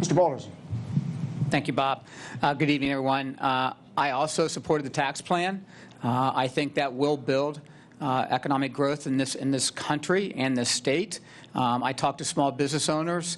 Mr. Balderson. Thank you, Bob. Good evening, everyone. I also supported the tax plan. I think that will build economic growth in this country and this state. I talked to small business owners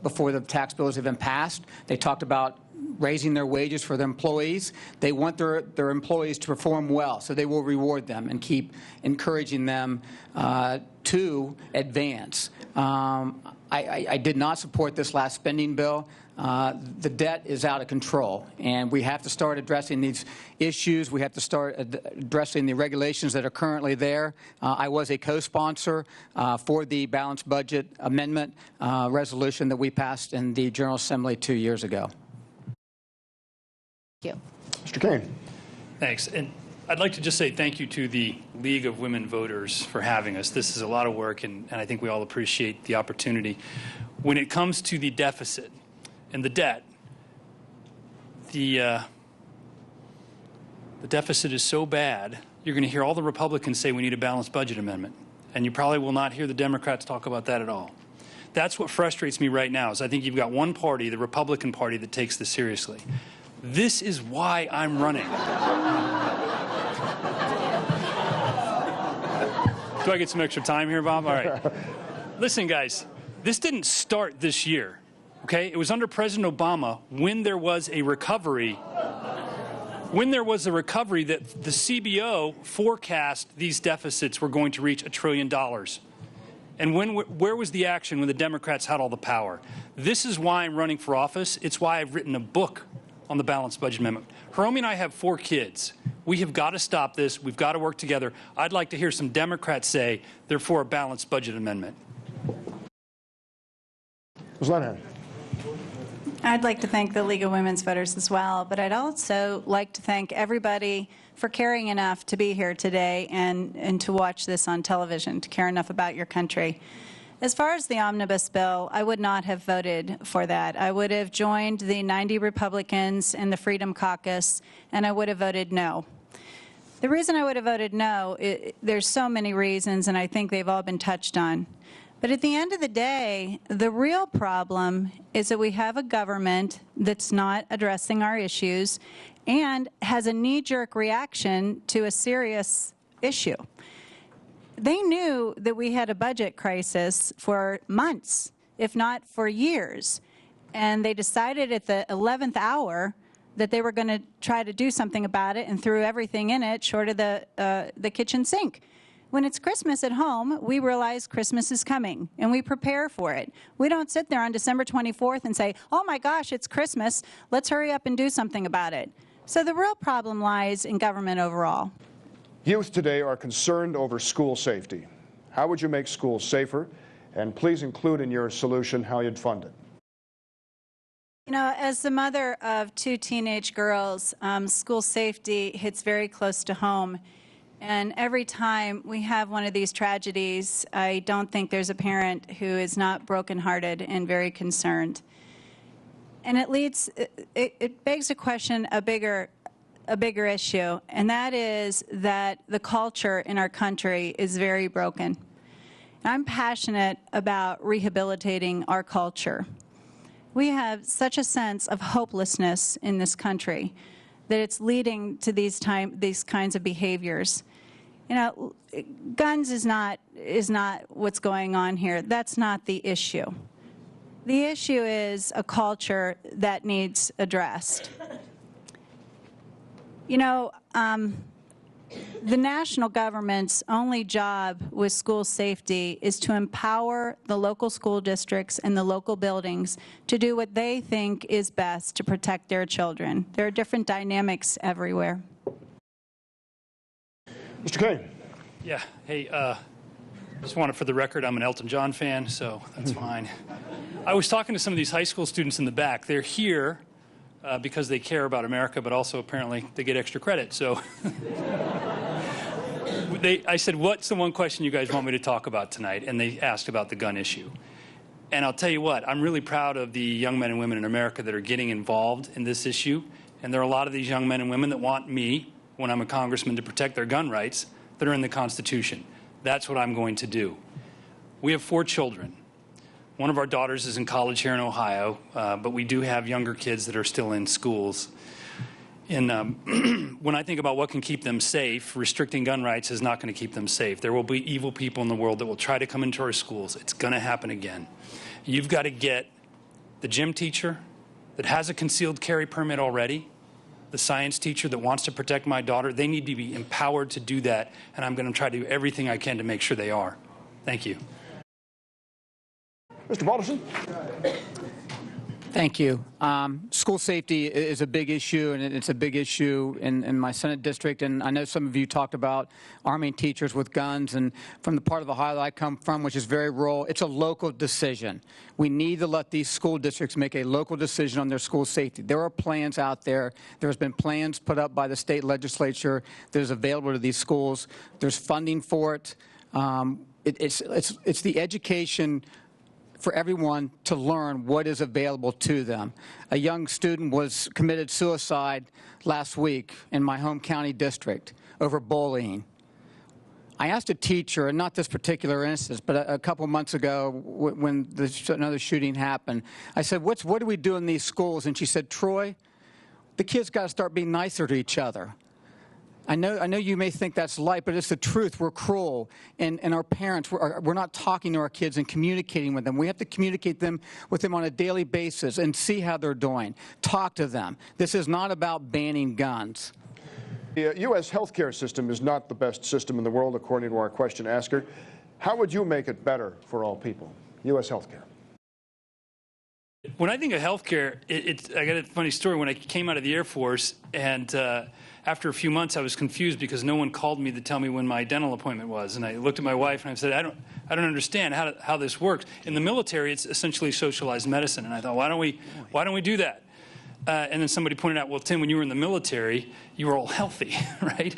before the tax bills have been passed. They talked about raising their wages for their employees. They want their employees to perform well, so they will reward them and keep encouraging them to advance. I did not support this last spending bill. The debt is out of control, and we have to start addressing these issues. We have to start addressing the regulations that are currently there. I was a co-sponsor for the balanced budget amendment resolution that we passed in the General Assembly 2 years ago. Thank you. Mr. Kane. Thanks. And I'd like to just say thank you to the League of Women Voters for having us. This is a lot of work, and I think we all appreciate the opportunity. When it comes to the deficit and the debt, the deficit is so bad, you're going to hear all the Republicans say we need a balanced budget amendment, and you probably will not hear the Democrats talk about that at all. That's what frustrates me right now, is I think you've got one party, the Republican Party, that takes this seriously. This is why I'm running. Do I get some extra time here, Bob? All right. Listen, guys, this didn't start this year, okay? It was under President Obama when there was a recovery. When there was a recovery that the CBO forecast these deficits were going to reach $1 trillion. And where was the action when the Democrats had all the power? This is why I'm running for office. It's why I've written a book on the balanced budget amendment. Hiromi and I have 4 kids. We have got to stop this. We've got to work together. I'd like to hear some Democrats say they're for a balanced budget amendment. Ms. Lenhan. I'd like to thank the League of Women's Voters as well, but I'd also like to thank everybody for caring enough to be here today and to watch this on television, to care enough about your country. As far as the omnibus bill, I would not have voted for that. I would have joined the 90 Republicans in the Freedom Caucus, and I would have voted no. The reason I would have voted no, there's so many reasons, and I think they've all been touched on. But at the end of the day, the real problem is that we have a government that's not addressing our issues and has a knee-jerk reaction to a serious issue. They knew that we had a budget crisis for months, if not for years, and they decided at the 11th hour that they were going to try to do something about it and threw everything in it short of the kitchen sink. When it's Christmas at home, we realize Christmas is coming, and we prepare for it. We don't sit there on December 24th and say, oh my gosh, it's Christmas, let's hurry up and do something about it. So the real problem lies in government overall. Youth today are concerned over school safety. How would you make schools safer? And please include in your solution how you'd fund it. You know, as the mother of 2 teenage girls, school safety hits very close to home. And every time we have one of these tragedies, I don't think there's a parent who is not brokenhearted and very concerned. And it begs a question, a bigger issue, and that is that the culture in our country is very broken. I'm passionate about rehabilitating our culture. We have such a sense of hopelessness in this country that it's leading to these kinds of behaviors. You know, guns is not what's going on here. That's not the issue. The issue is a culture that needs addressed. You know, the national government's only job with school safety is to empower the local school districts and the local buildings to do what they think is best to protect their children. There are different dynamics everywhere. Mr. Kane. Yeah. Hey, just wanted for the record, I'm an Elton John fan, so that's fine. I was talking to some of these high school students in the back. They're here because they care about America, but also apparently they get extra credit. So I said, what's the one question you guys want me to talk about tonight? And they asked about the gun issue. And I'll tell you what, I'm really proud of the young men and women in America that are getting involved in this issue. And there are a lot of these young men and women that want me, when I'm a congressman, to protect their gun rights that are in the Constitution. That's what I'm going to do. We have 4 children. One of our daughters is in college here in Ohio, but we do have younger kids that are still in schools. And when I think about what can keep them safe, restricting gun rights is not going to keep them safe. There will be evil people in the world that will try to come into our schools. It's going to happen again. You've got to get the gym teacher that has a concealed carry permit already, the science teacher that wants to protect my daughter. They need to be empowered to do that, and I'm going to try to do everything I can to make sure they are. Thank you. Mr. Balderson. Thank you. School safety is a big issue, and it's a big issue in my Senate district. And I know some of you talked about arming teachers with guns. And from the part of Ohio that I come from, which is very rural, it's a local decision. We need to let these school districts make a local decision on their school safety. There are plans out there. There's been plans put up by the state legislature that is available to these schools. There's funding for it. It's the education for everyone to learn what is available to them. A young student committed suicide last week in my home county district over bullying. I asked a teacher, and not this particular instance, but a couple months ago when another shooting happened, I said, what do we do in these schools? And she said, Troy, the kids got to start being nicer to each other. I know you may think that's light, but it's the truth. We're cruel, and our parents, we're not talking to our kids and communicating with them. We have to communicate with them on a daily basis and see how they're doing. Talk to them. This is not about banning guns. The U.S. healthcare system is not the best system in the world, according to our question asker. How would you make it better for all people? U.S. healthcare. When I think of healthcare, I got a funny story. When I came out of the Air Force, and after a few months, I was confused because no one called me to tell me when my dental appointment was. And I looked at my wife and I said, I don't understand how this works. In the military, it's essentially socialized medicine. And I thought, why don't we do that? And then somebody pointed out, well, Tim, when you were in the military, you were all healthy, right?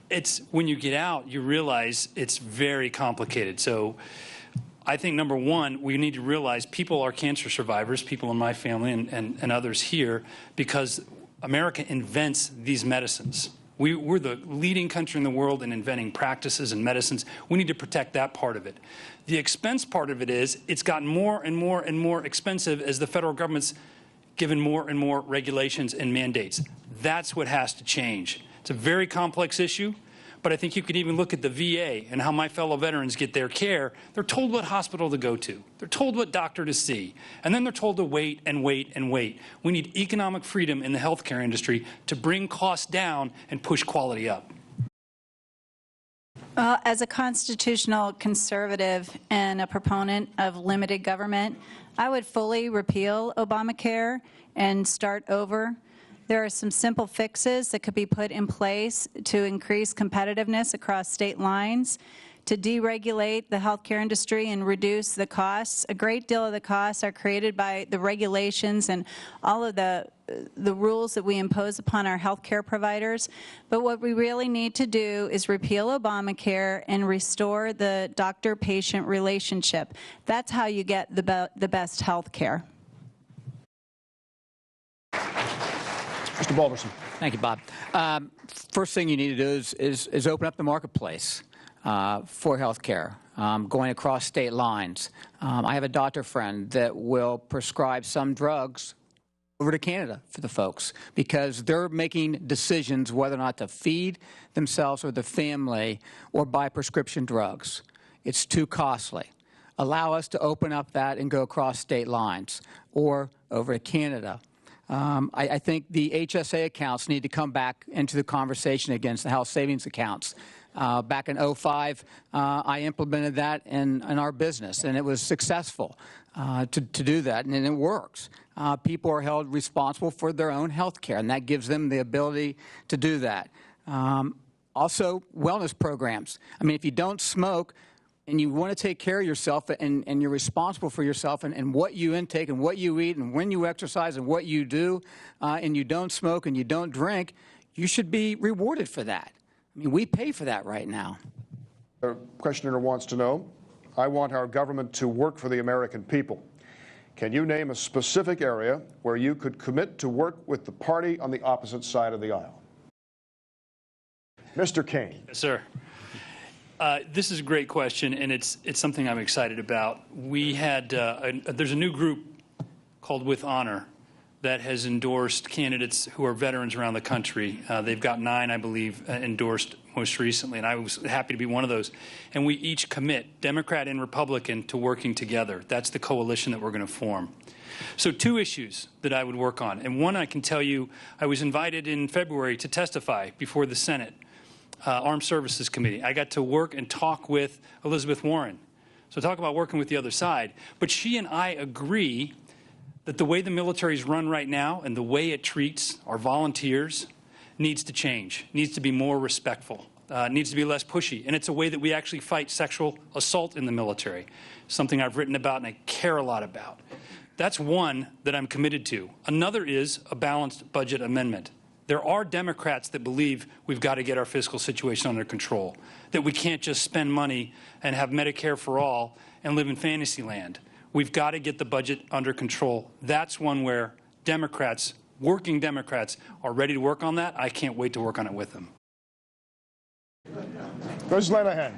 It's when you get out, you realize it's very complicated. So I think, number one, we need to realize people are cancer survivors, people in my family and others here, because America invents these medicines. We're the leading country in the world in inventing practices and medicines. We need to protect that part of it. The expense part of it is it's gotten more and more and more expensive as the federal government's given more and more regulations and mandates. That's what has to change. It's a very complex issue. But I think you could even look at the VA and how my fellow veterans get their care. They're told what hospital to go to. They're told what doctor to see. And then they're told to wait and wait and wait. We need economic freedom in the healthcare industry to bring costs down and push quality up. Well, as a constitutional conservative and a proponent of limited government, I would fully repeal Obamacare and start over. There are some simple fixes that could be put in place to increase competitiveness across state lines, to deregulate the healthcare industry and reduce the costs. A great deal of the costs are created by the regulations and all of the rules that we impose upon our healthcare providers. But what we really need to do is repeal Obamacare and restore the doctor-patient relationship. That's how you get the best healthcare. Mr. Balderson. Thank you, Bob. First thing you need to do is open up the marketplace for health care, going across state lines. I have a doctor friend that will prescribe some drugs over to Canada for the folks because they're making decisions whether or not to feed themselves or the family or buy prescription drugs. It's too costly. Allow us to open up that and go across state lines or over to Canada. I think the HSA accounts need to come back into the conversation against the health savings accounts. Back in 2005, I implemented that in our business, and it was successful to do that, and it works. People are held responsible for their own health care, and that gives them the ability to do that. Also, wellness programs. I mean, if you don't smoke, and you want to take care of yourself and you're responsible for yourself and what you intake and what you eat and when you exercise and what you do, and you don't smoke and you don't drink, you should be rewarded for that. I mean, we pay for that right now. The questioner wants to know, I want our government to work for the American people. Can you name a specific area where you could commit to work with the party on the opposite side of the aisle? Mr. Kane. Yes, sir. This is a great question, and it's something I'm excited about. We had there's a new group called With Honor that has endorsed candidates who are veterans around the country. They've got 9, I believe, endorsed most recently, and I was happy to be one of those. And we each commit, Democrat and Republican, to working together. That's the coalition that we're going to form. So 2 issues that I would work on. And one, I can tell you, I was invited in February to testify before the Senate Armed Services Committee. I got to work and talk with Elizabeth Warren. So talk about working with the other side. But she and I agree that the way the military is run right now and the way it treats our volunteers needs to change, needs to be more respectful, needs to be less pushy. And it's a way that we actually fight sexual assault in the military, something I've written about and I care a lot about. That's one that I'm committed to. Another is a balanced budget amendment. There are Democrats that believe we've got to get our fiscal situation under control, that we can't just spend money and have Medicare for all and live in fantasy land. We've got to get the budget under control. That's one where Democrats, working Democrats, are ready to work on that. I can't wait to work on it with them. Ms. Lanahan.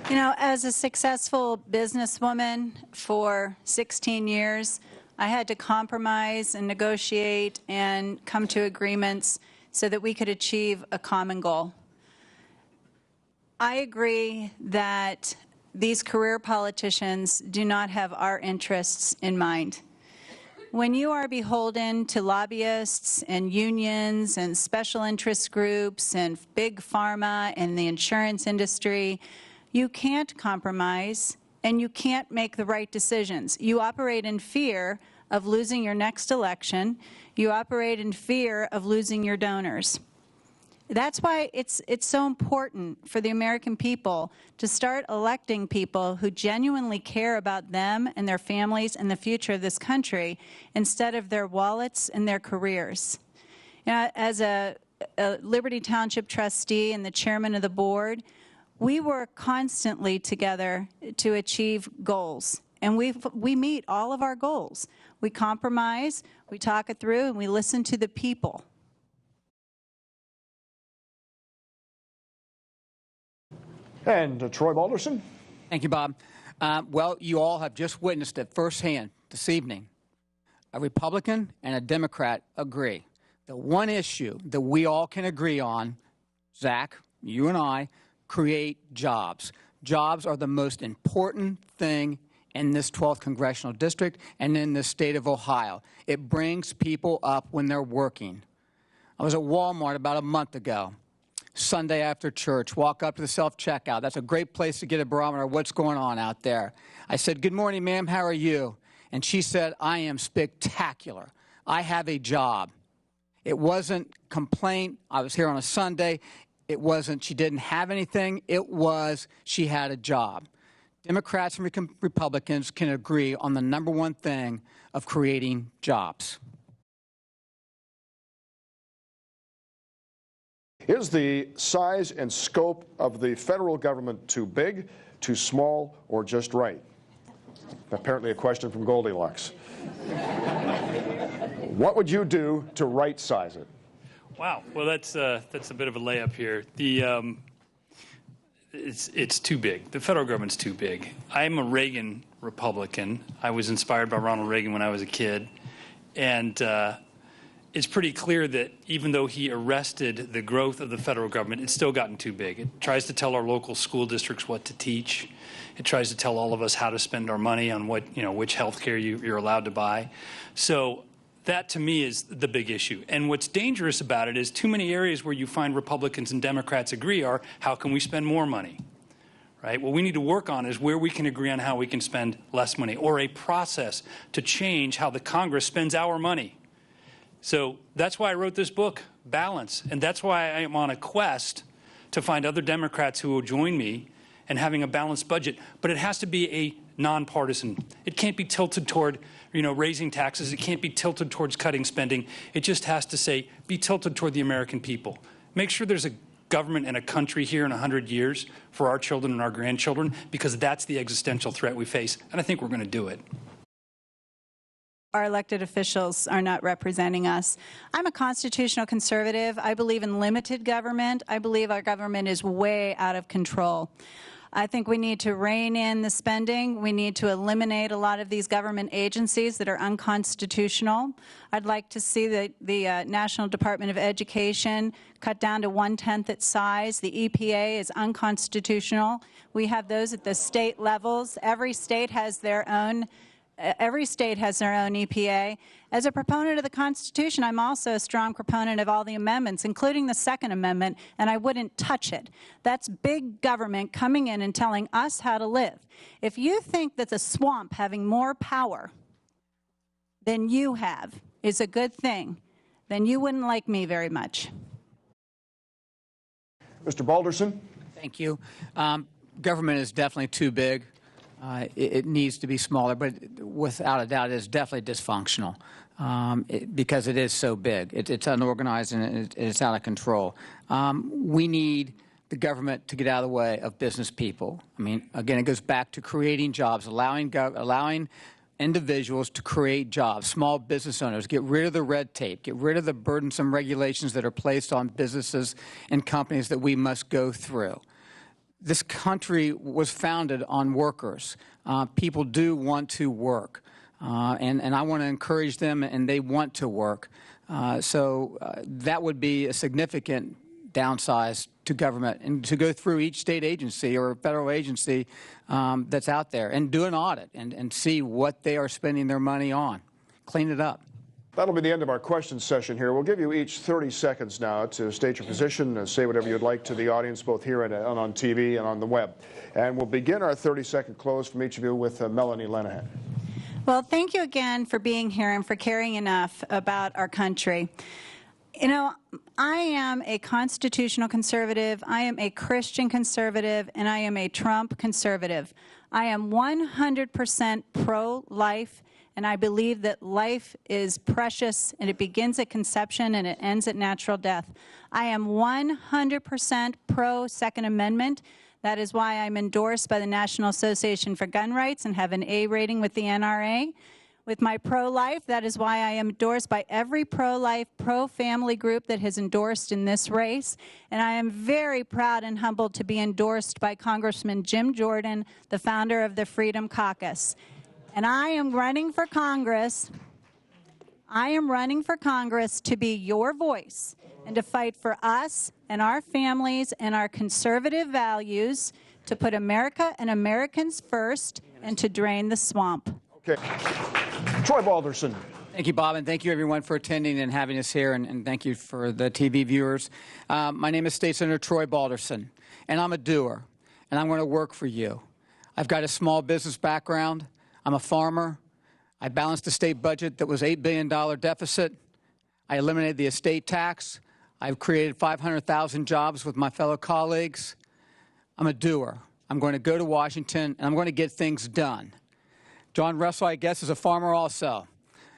You know, as a successful businesswoman for 16 years, I had to compromise and negotiate and come to agreements so that we could achieve a common goal. I agree that these career politicians do not have our interests in mind. When you are beholden to lobbyists and unions and special interest groups and big pharma and the insurance industry, you can't compromise and you can't make the right decisions. You operate in fear of losing your next election. You operate in fear of losing your donors. That's why it's so important for the American people to start electing people who genuinely care about them and their families and the future of this country instead of their wallets and their careers. You know, as a Liberty Township trustee and the chairman of the board, we work constantly together to achieve goals. And we meet all of our goals. We compromise, we talk it through, and we listen to the people. And Troy Balderson. Thank you, Bob. Well, you all have just witnessed it firsthand this evening. A Republican and a Democrat agree. The one issue that we all can agree on, Zach, you and I, create jobs. Jobs are the most important thing in this 12th Congressional District and in the state of Ohio. It brings people up when they're working. I was at Walmart about a month ago. Sunday after church, walk up to the self-checkout. That's a great place to get a barometer of what's going on out there. I said, "Good morning, ma'am, how are you?" And she said, "I am spectacular. I have a job." It wasn't complaint. I was here on a Sunday. It wasn't she didn't have anything. It was she had a job. Democrats and Republicans can agree on the number one thing of creating jobs. Is the size and scope of the federal government too big, too small, or just right? Apparently a question from Goldilocks. What would you do to right-size it? Wow. Well, that's a bit of a layup here. It's too big. The federal government's too big. I'm a Reagan Republican. I was inspired by Ronald Reagan when I was a kid. And it's pretty clear that even though he arrested the growth of the federal government, it's still gotten too big. It tries to tell our local school districts what to teach. It tries to tell all of us how to spend our money on what, which health care you're allowed to buy. So that, to me, is the big issue. And what's dangerous about it is too many areas where you find Republicans and Democrats agree are, how can we spend more money? Right? What we need to work on is where we can agree on how we can spend less money, or a process to change how the Congress spends our money. So that's why I wrote this book, Balance, and that's why I am on a quest to find other Democrats who will join me in having a balanced budget. But it has to be a nonpartisan. It can't be tilted toward, raising taxes. It can't be tilted towards cutting spending. It just has to say, be tilted toward the American people. Make sure there's a government and a country here in 100 years for our children and our grandchildren, because that's the existential threat we face, and I think we're going to do it. our elected officials are not representing us. I'm a constitutional conservative. I believe in limited government. I believe our government is way out of control. I think we need to rein in the spending. We need to eliminate a lot of these government agencies that are unconstitutional. I'd like to see the National Department of Education cut down to 1/10 its size. The EPA is unconstitutional. We have those at the state levels. Every state has their own EPA. As a proponent of the Constitution, I'm also a strong proponent of all the amendments, including the Second Amendment, and I wouldn't touch it. That's big government coming in and telling us how to live. If you think that the swamp having more power than you have is a good thing, then you wouldn't like me very much. Mr. Balderson? Thank you. Government is definitely too big. It needs to be smaller, but without a doubt, it is definitely dysfunctional because it is so big. It's unorganized and it's out of control. We need the government to get out of the way of business people. I mean, again, it goes back to creating jobs, allowing individuals to create jobs, small business owners, get rid of the red tape, get rid of the burdensome regulations that are placed on businesses and companies that we must go through. This country was founded on workers. People do want to work, and I want to encourage them, and they want to work. So that would be a significant downsize to government, and to go through each state agency or federal agency that's out there and do an audit and see what they are spending their money on. Clean it up. That'll be the end of our question session here. We'll give you each 30 seconds now to state your position and say whatever you'd like to the audience, both here and on TV and on the web. And we'll begin our 30-second close from each of you with Melanie Lenahan. Well, thank you again for being here and for caring enough about our country. You know, I am a constitutional conservative, I am a Christian conservative, and I am a Trump conservative. I am 100% pro-life. And I believe that life is precious, and it begins at conception and it ends at natural death. I am 100% pro-Second Amendment. That is why I'm endorsed by the National Association for Gun Rights and have an A rating with the NRA. With my pro-life, that is why I am endorsed by every pro-life, pro-family group that has endorsed in this race. And I am very proud and humbled to be endorsed by Congressman Jim Jordan, the founder of the Freedom Caucus. And I am running for Congress. I am running for Congress to be your voice and to fight for us and our families and our conservative values, to put America and Americans first, and to drain the swamp. Okay. Troy Balderson. Thank you, Bob, and thank you, everyone, for attending and having us here, and thank you for the TV viewers. My name is State Senator Troy Balderson, and I'm a doer, and I'm going to work for you. I've got a small business background. I'm a farmer. I balanced the state budget that was $8 billion deficit. I eliminated the estate tax. I've created 500,000 jobs with my fellow colleagues. I'm a doer. I'm going to go to Washington, and I'm going to get things done. John Russell, I guess, is a farmer also.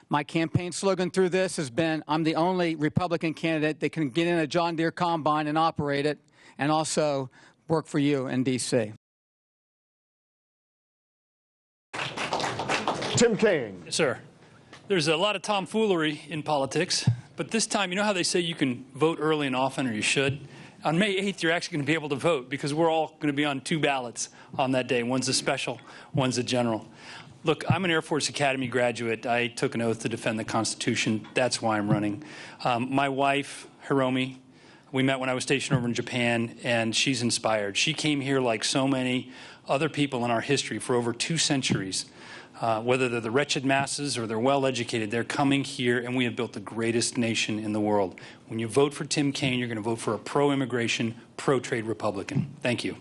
My campaign slogan through this has been, I'm the only Republican candidate that can get in a John Deere combine and operate it, and also work for you in D.C. Tim Kane. Yes, sir. There's a lot of tomfoolery in politics, but this time, you know how they say you can vote early and often, or you should? On May 8th, you're actually going to be able to vote, because we're all going to be on 2 ballots on that day. One's a special, one's a general. Look, I'm an Air Force Academy graduate. I took an oath to defend the Constitution. That's why I'm running. My wife, Hiromi, we met when I was stationed over in Japan, and she's inspired. She came here like so many other people in our history for over 2 centuries. Whether they're the wretched masses or they're well-educated, they're coming here, and we have built the greatest nation in the world. When you vote for Tim Kaine, you're going to vote for a pro-immigration, pro-trade Republican. Thank you.